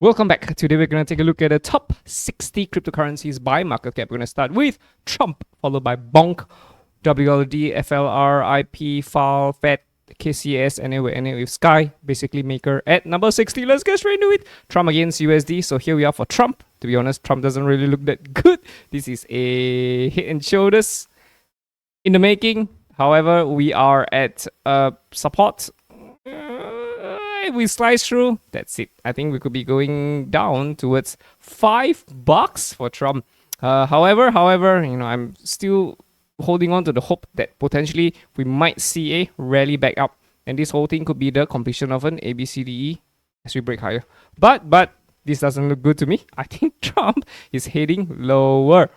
Welcome back. Today we're going to take a look at the top 60 cryptocurrencies by market cap. We're going to start with Trump, followed by BONK, WLD, FLR, IP, FAL, FED, KCS, and anyway with Sky, basically Maker at number 60. Let's get straight into it. Trump against USD. So here we are for Trump. To be honest, Trump doesn't really look that good. This is a head and shoulders in the making. However, we are at support. We slice through, that's it. I think we could be going down towards $5 for Trump. However, I'm still holding on to the hope that potentially we might see a rally back up, and this whole thing could be the completion of an ABCDE as we break higher. But this doesn't look good to me. I think Trump is heading lower.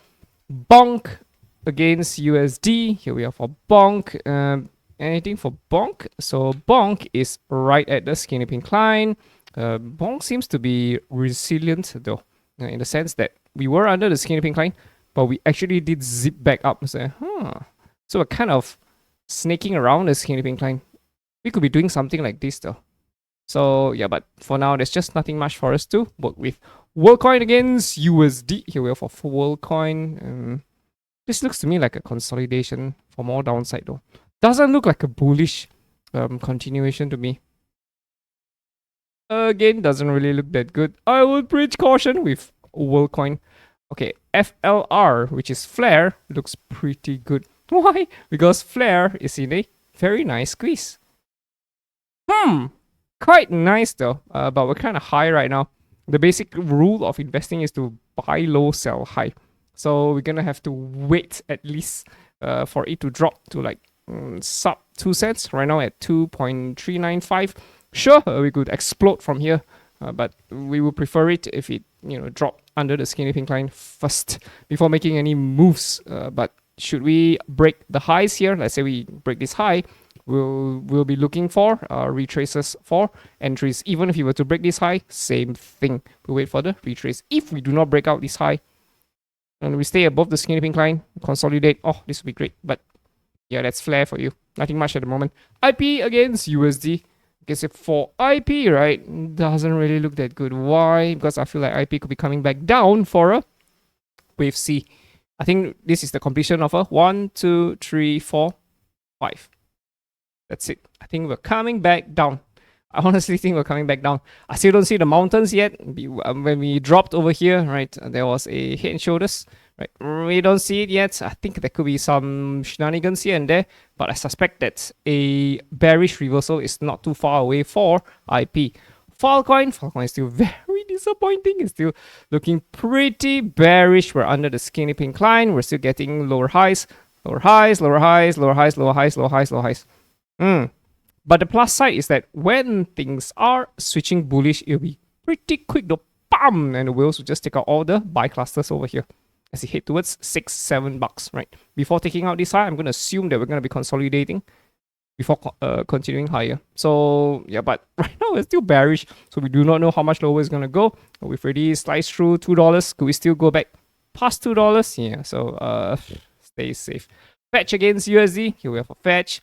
BONK against USD. Here we are for BONK. Anything for BONK? So BONK is right at the skinny pink line. BONK seems to be resilient though, in the sense that we were under the skinny pink line, but we actually did zip back up. So we're kind of snaking around the skinny pink line. We could be doing something like this though. So yeah, but for now, there's just nothing much for us to work with. WorldCoin against USD. Here we are for WorldCoin. This looks to me like a consolidation for more downside though. Doesn't look like a bullish continuation to me. Again, doesn't really look that good. I would preach caution with WorldCoin. Okay, FLR, which is Flare, looks pretty good. Why? Because Flare is in a very nice squeeze. Quite nice though, but we're kind of high right now. The basic rule of investing is to buy low, sell high. So we're gonna have to wait at least for it to drop to like sub 2 cents right now at 2.395. Sure, we could explode from here, but we would prefer it if it drop under the skinny pink line first before making any moves. But should we break the highs here, let's say we break this high, we'll be looking for retraces for entries. Even if you were to break this high, same thing, we wait for the retrace. If we do not break out this high and we stay above the skinny pink line, consolidate, this would be great. But yeah, that's Flare for you. Nothing much at the moment. IP against USD. Guess if for IP, right, doesn't really look that good. Why? Because I feel like IP could be coming back down for a wave C. I think this is the completion of a 1, 2, 3, 4, 5. That's it. I think we're coming back down. I honestly think we're coming back down. I still don't see the mountains yet. When we dropped over here, right, there was a head and shoulders. Right, we don't see it yet. I think there could be some shenanigans here and there, but I suspect that a bearish reversal is not too far away for IP. Filecoin is still very disappointing. It's still looking pretty bearish. We're under the skinny pink line. We're still getting lower highs, lower highs, lower highs, lower highs, lower highs, lower highs, lower highs. But the plus side is that when things are switching bullish, it'll be pretty quick though. Bam! And the whales will just take out all the buy clusters over here as we head towards $6-7, right? Before taking out this high, I'm going to assume that we're going to be consolidating before continuing higher. So yeah, but right now it's still bearish, so we do not know how much lower it's going to go. We've already sliced through $2. Could we still go back past $2? Yeah, so stay safe. Fetch against USD. Here we have a fetch.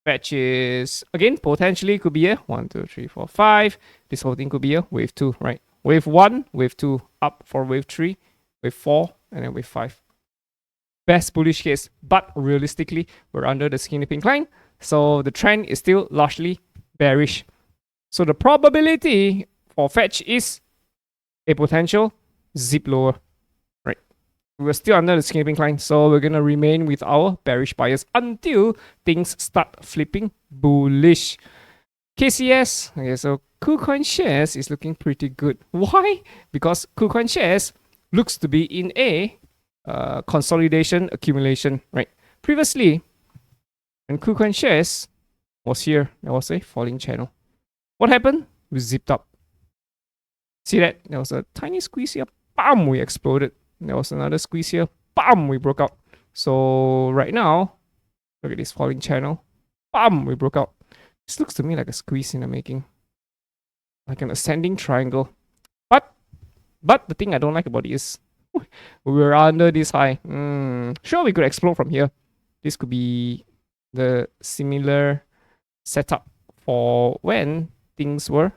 Fetch is, again, potentially could be a 1, 2, 3, 4, 5. This whole thing could be a wave 2, right? Wave 1, wave 2, up for wave 3, wave 4, and then wave 5. Best bullish case, but realistically, we're under the skinny pink line. So the trend is still largely bearish. So the probability for fetch is a potential zip lower. Right? We're still under the skinny pink line, so we're gonna remain with our bearish bias until things start flipping bullish. KCS, okay, so KuCoin shares is looking pretty good. Why? Because KuCoin shares looks to be in a consolidation accumulation, right? Previously, when KuCoin shares was here, there was a falling channel. What happened? We zipped up. See that? There was a tiny squeeze here. Bam! We exploded. There was another squeeze here. Bam! We broke out. So right now, look at this falling channel. Bam! We broke out. This looks to me like a squeeze in the making. Like an ascending triangle. But the thing I don't like about it is we were under this high. Sure, we could explode from here. This could be the similar setup for when things were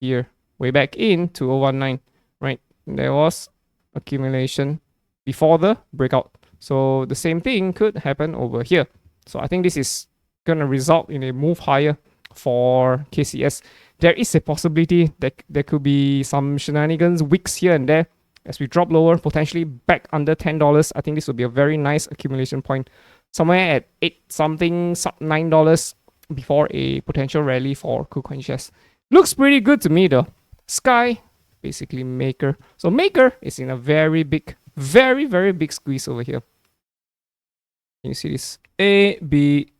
here. way back in 2019, right? There was accumulation before the breakout. So the same thing could happen over here. So I think this is going to result in a move higher for KCS. There is a possibility that there could be some shenanigans, wicks here and there. As we drop lower, potentially back under $10, I think this will be a very nice accumulation point. Somewhere at 8 something, $9 before a potential rally for KuCoin shares. Looks pretty good to me though. Sky, basically Maker. So Maker is in a very big, very big squeeze over here. Can you see this? A, B,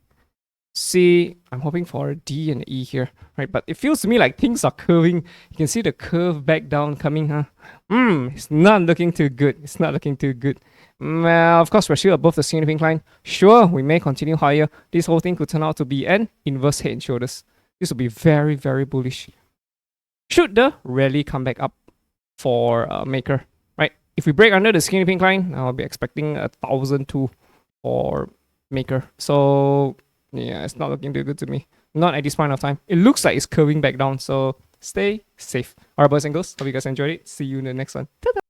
C. I'm hoping for a D and E here, right? But it feels to me like things are curving. You can see the curve back down coming, huh? It's not looking too good. It's not looking too good. Of course, we're still above the significant line. Sure, we may continue higher. This whole thing could turn out to be an inverse head and shoulders. This will be very bullish. Should the rally come back up for Maker, right? If we break under the significant line, I'll be expecting 1,002 for Maker. So yeah, it's not looking too good to me. Not at this point of time. It looks like it's curving back down. So stay safe. Alright, boys and girls. Hope you guys enjoyed it. See you in the next one. Ta-da!